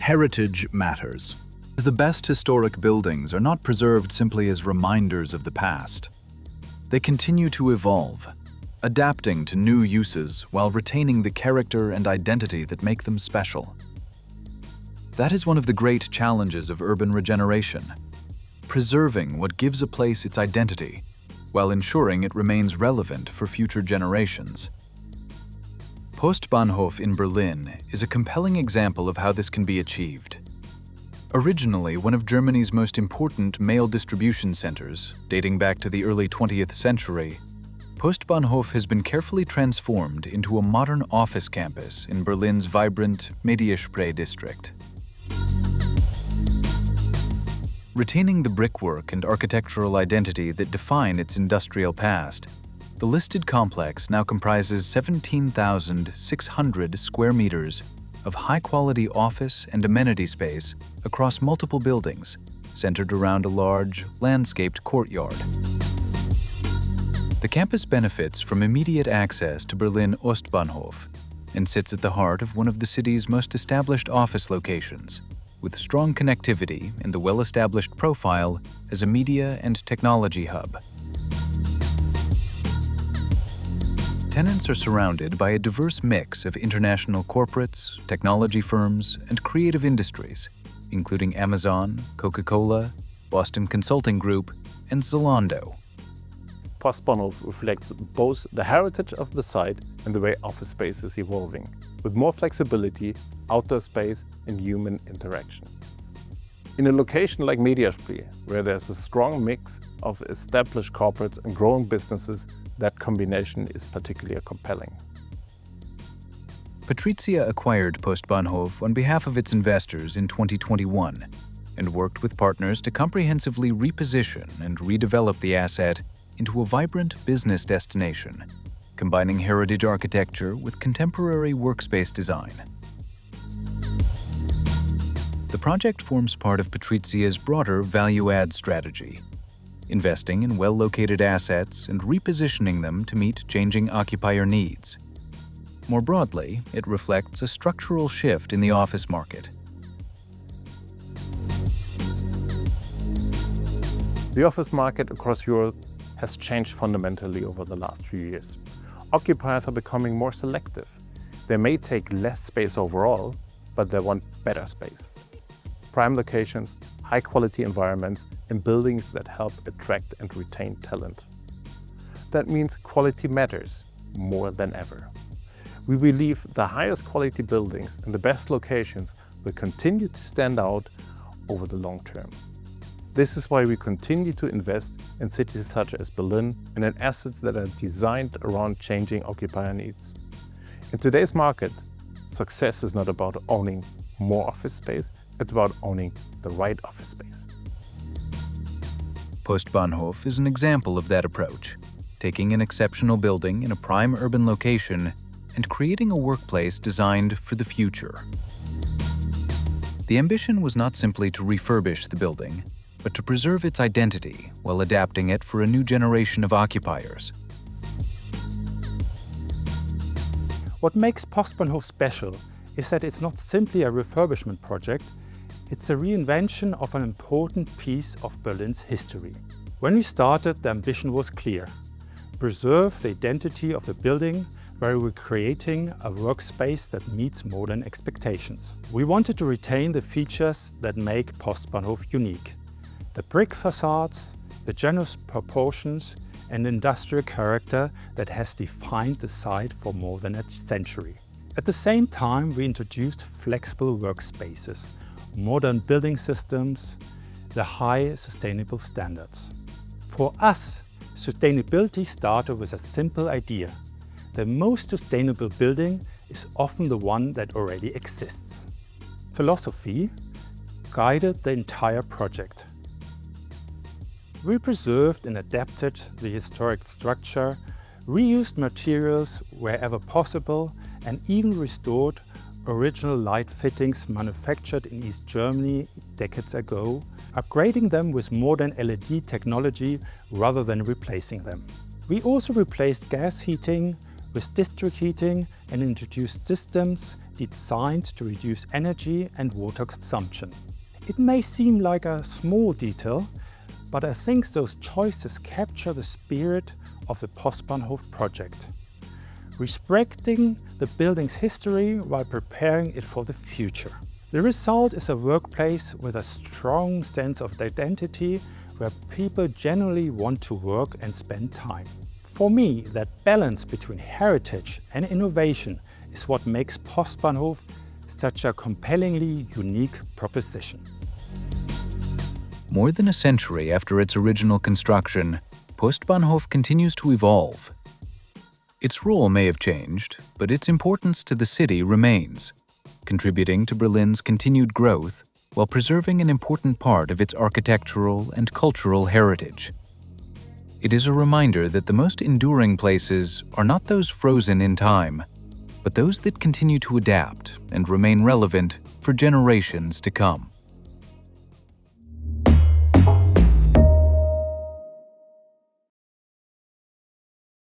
Heritage matters. The best historic buildings are not preserved simply as reminders of the past. They continue to evolve, adapting to new uses while retaining the character and identity that make them special. That is one of the great challenges of urban regeneration, preserving what gives a place its identity, while ensuring it remains relevant for future generations. Postbahnhof in Berlin is a compelling example of how this can be achieved. Originally one of Germany's most important mail distribution centers, dating back to the early 20th century, Postbahnhof has been carefully transformed into a modern office campus in Berlin's vibrant Mediaspree district. Retaining the brickwork and architectural identity that define its industrial past, the listed complex now comprises 17,600 square meters of high-quality office and amenity space across multiple buildings, centered around a large, landscaped courtyard. The campus benefits from immediate access to Berlin Ostbahnhof and sits at the heart of one of the city's most established office locations, with strong connectivity and the well-established profile as a media and technology hub. Tenants are surrounded by a diverse mix of international corporates, technology firms, and creative industries, including Amazon, Coca-Cola, Boston Consulting Group, and Zalando. Postbahnhof reflects both the heritage of the site and the way office space is evolving, with more flexibility, outdoor space, and human interaction. In a location like Mediaspree, where there's a strong mix of established corporates and growing businesses, that combination is particularly compelling. PATRIZIA acquired Postbahnhof on behalf of its investors in 2021 and worked with partners to comprehensively reposition and redevelop the asset into a vibrant business destination, combining heritage architecture with contemporary workspace design. The project forms part of PATRIZIA's broader value-add strategy, investing in well-located assets and repositioning them to meet changing occupier needs. More broadly, it reflects a structural shift in the office market. The office market across Europe has changed fundamentally over the last few years. Occupiers are becoming more selective. They may take less space overall, but they want better space. Prime locations, high-quality environments, and buildings that help attract and retain talent. That means quality matters more than ever. We believe the highest quality buildings and the best locations will continue to stand out over the long term. This is why we continue to invest in cities such as Berlin and in assets that are designed around changing occupier needs. In today's market, success is not about owning more office space, it's about owning the right office space. Postbahnhof is an example of that approach, taking an exceptional building in a prime urban location and creating a workplace designed for the future. The ambition was not simply to refurbish the building, but to preserve its identity while adapting it for a new generation of occupiers. What makes Postbahnhof special is that it's not simply a refurbishment project, it's a reinvention of an important piece of Berlin's history. When we started, the ambition was clear: preserve the identity of the building while we're creating a workspace that meets modern expectations. We wanted to retain the features that make Postbahnhof unique: the brick facades, the generous proportions, and industrial character that has defined the site for more than a century. At the same time, we introduced flexible workspaces, modern building systems, the high sustainable standards. For us, sustainability started with a simple idea: the most sustainable building is often the one that already exists. Philosophy guided the entire project. We preserved and adapted the historic structure, reused materials wherever possible, and even restored original light fittings manufactured in East Germany decades ago, upgrading them with modern LED technology rather than replacing them. We also replaced gas heating with district heating and introduced systems designed to reduce energy and water consumption. It may seem like a small detail, but I think those choices capture the spirit of the Postbahnhof project, respecting the building's history while preparing it for the future. The result is a workplace with a strong sense of identity where people generally want to work and spend time. For me, that balance between heritage and innovation is what makes Postbahnhof such a compellingly unique proposition. More than a century after its original construction, Postbahnhof continues to evolve. Its role may have changed, but its importance to the city remains, contributing to Berlin's continued growth while preserving an important part of its architectural and cultural heritage. It is a reminder that the most enduring places are not those frozen in time, but those that continue to adapt and remain relevant for generations to come.